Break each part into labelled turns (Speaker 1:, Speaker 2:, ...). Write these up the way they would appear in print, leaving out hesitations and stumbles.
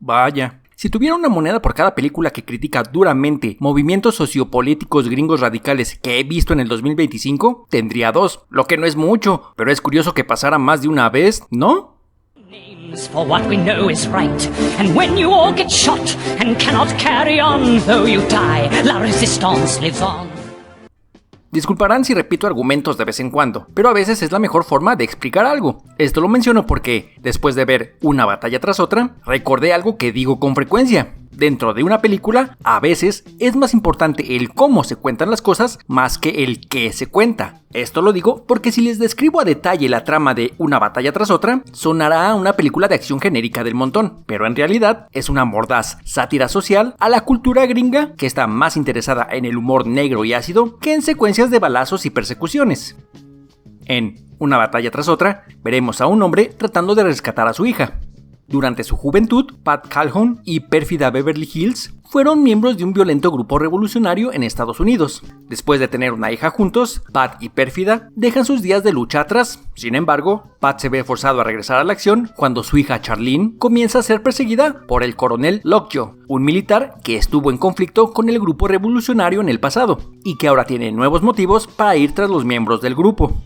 Speaker 1: Vaya. Si tuviera una moneda por cada película que critica duramente movimientos sociopolíticos gringos radicales que he visto en el 2025, tendría 2, lo que no es mucho, pero es curioso que pasara más de una vez, ¿no?
Speaker 2: For what we know is right, and when you all get shot and cannot carry on, though you die, la resistance lives on.
Speaker 1: Disculparán si repito argumentos de vez en cuando, pero a veces es la mejor forma de explicar algo. Esto lo menciono porque, después de ver una batalla tras otra, recordé algo que digo con frecuencia. Dentro de una película, a veces es más importante el cómo se cuentan las cosas más que el qué se cuenta. Esto lo digo porque si les describo a detalle la trama de una batalla tras otra, sonará una película de acción genérica del montón, pero en realidad es una mordaz sátira social a la cultura gringa que está más interesada en el humor negro y ácido que en secuencias de balazos y persecuciones. En una batalla tras otra, veremos a un hombre tratando de rescatar a su hija. Durante su juventud, Pat Calhoun y Pérfida Beverly Hills fueron miembros de un violento grupo revolucionario en Estados Unidos. Después de tener una hija juntos, Pat y Pérfida dejan sus días de lucha atrás. Sin embargo, Pat se ve forzado a regresar a la acción cuando su hija Charlene comienza a ser perseguida por el coronel Lockjaw, un militar que estuvo en conflicto con el grupo revolucionario en el pasado y que ahora tiene nuevos motivos para ir tras los miembros del grupo.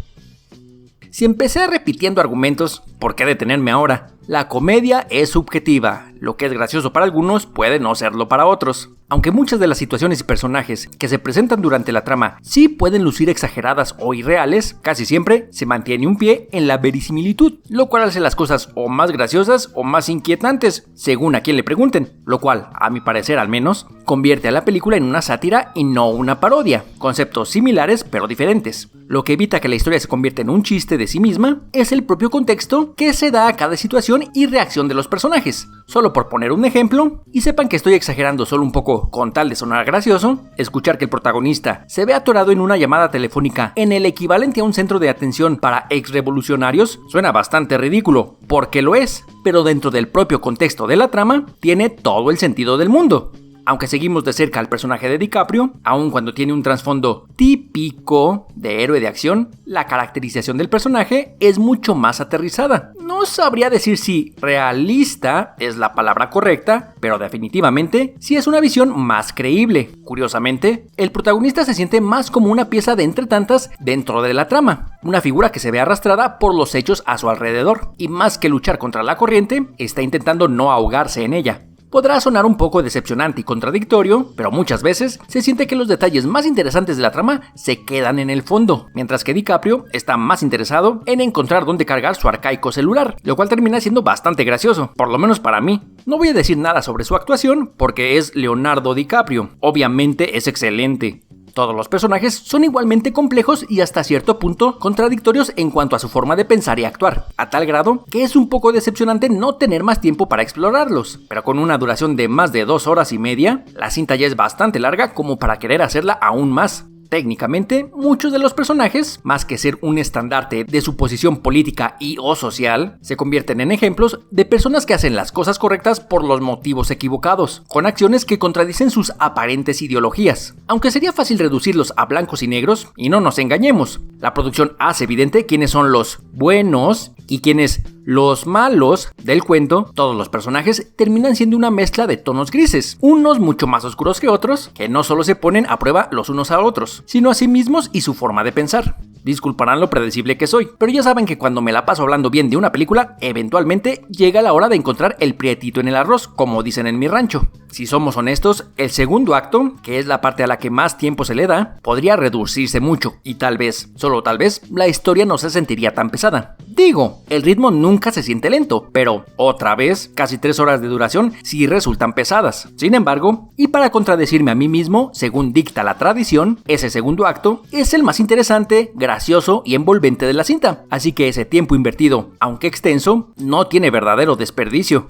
Speaker 1: Si empecé repitiendo argumentos, ¿por qué detenerme ahora? La comedia es subjetiva, lo que es gracioso para algunos puede no serlo para otros. Aunque muchas de las situaciones y personajes que se presentan durante la trama sí pueden lucir exageradas o irreales, casi siempre se mantiene un pie en la verisimilitud, lo cual hace las cosas o más graciosas o más inquietantes, según a quien le pregunten, lo cual, a mi parecer al menos, convierte a la película en una sátira y no una parodia, conceptos similares pero diferentes. Lo que evita que la historia se convierta en un chiste de sí misma es el propio contexto que se da a cada situación y reacción de los personajes. Solo por poner un ejemplo, y sepan que estoy exagerando solo un poco con tal de sonar gracioso, escuchar que el protagonista se ve atorado en una llamada telefónica en el equivalente a un centro de atención para ex-revolucionarios suena bastante ridículo, porque lo es, pero dentro del propio contexto de la trama tiene todo el sentido del mundo. Aunque seguimos de cerca al personaje de DiCaprio, aun cuando tiene un trasfondo típico de héroe de acción, la caracterización del personaje es mucho más aterrizada. No sabría decir si realista es la palabra correcta, pero definitivamente sí es una visión más creíble. Curiosamente, el protagonista se siente más como una pieza de entre tantas dentro de la trama, una figura que se ve arrastrada por los hechos a su alrededor, y más que luchar contra la corriente, está intentando no ahogarse en ella. Podrá sonar un poco decepcionante y contradictorio, pero muchas veces se siente que los detalles más interesantes de la trama se quedan en el fondo, mientras que DiCaprio está más interesado en encontrar dónde cargar su arcaico celular, lo cual termina siendo bastante gracioso, por lo menos para mí. No voy a decir nada sobre su actuación, porque es Leonardo DiCaprio. Obviamente es excelente. Todos los personajes son igualmente complejos y hasta cierto punto contradictorios en cuanto a su forma de pensar y actuar, a tal grado que es un poco decepcionante no tener más tiempo para explorarlos, pero con una duración de más de 2 horas y media, la cinta ya es bastante larga como para querer hacerla aún más. Técnicamente, muchos de los personajes, más que ser un estandarte de su posición política y o social, se convierten en ejemplos de personas que hacen las cosas correctas por los motivos equivocados, con acciones que contradicen sus aparentes ideologías. Aunque sería fácil reducirlos a blancos y negros, y no nos engañemos, la producción hace evidente quiénes son los buenos y quiénes los malos del cuento. Todos los personajes terminan siendo una mezcla de tonos grises, unos mucho más oscuros que otros, que no solo se ponen a prueba los unos a otros, sino a sí mismos y su forma de pensar. Disculparán lo predecible que soy, pero ya saben que cuando me la paso hablando bien de una película, eventualmente llega la hora de encontrar el prietito en el arroz, como dicen en mi rancho. Si somos honestos, el segundo acto, que es la parte a la que más tiempo se le da, podría reducirse mucho, y tal vez, solo tal vez, la historia no se sentiría tan pesada. Digo, el ritmo nunca se siente lento, pero, otra vez, casi 3 horas de duración sí resultan pesadas. Sin embargo, y para contradecirme a mí mismo, según dicta la tradición, ese segundo acto es el más interesante, gracioso y envolvente de la cinta, así que ese tiempo invertido, aunque extenso, no tiene verdadero desperdicio.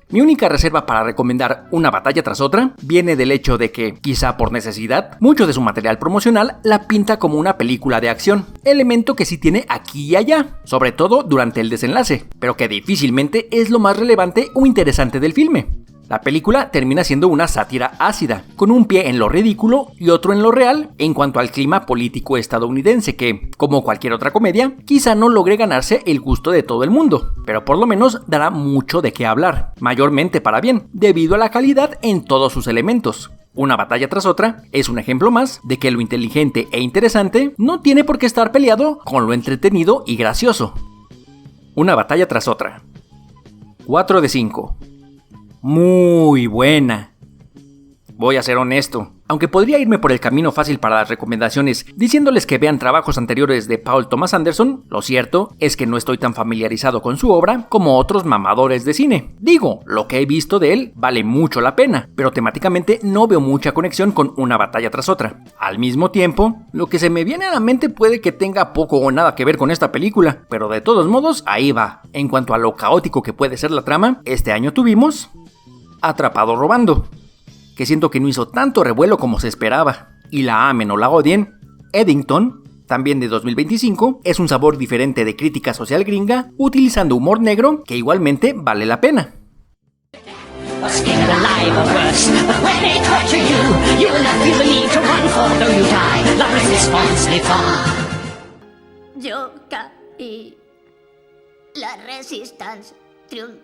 Speaker 1: Mi única reserva para recomendar Una batalla tras otra viene del hecho de que, quizá por necesidad, mucho de su material promocional la pinta como una película de acción, elemento que sí tiene aquí y allá, sobre todo durante el desenlace, pero que difícilmente es lo más relevante o interesante del filme. La película termina siendo una sátira ácida, con un pie en lo ridículo y otro en lo real en cuanto al clima político estadounidense que, como cualquier otra comedia, quizá no logre ganarse el gusto de todo el mundo, pero por lo menos dará mucho de qué hablar, mayormente para bien, debido a la calidad en todos sus elementos. Una batalla tras otra es un ejemplo más de que lo inteligente e interesante no tiene por qué estar peleado con lo entretenido y gracioso. Una batalla tras otra. 4 de 5. Muy buena. Voy a ser honesto, aunque podría irme por el camino fácil para las recomendaciones diciéndoles que vean trabajos anteriores de Paul Thomas Anderson, lo cierto es que no estoy tan familiarizado con su obra como otros mamadores de cine. Digo, lo que he visto de él vale mucho la pena, pero temáticamente no veo mucha conexión con una batalla tras otra. Al mismo tiempo, lo que se me viene a la mente puede que tenga poco o nada que ver con esta película, pero de todos modos, ahí va. En cuanto a lo caótico que puede ser la trama, este año tuvimos Atrapado robando, que siento que no hizo tanto revuelo como se esperaba, y la amen o la odien. Eddington, también de 2025, es un sabor diferente de crítica social gringa, utilizando humor negro que igualmente vale la pena.
Speaker 3: Yo caí. La Resistance triunfó.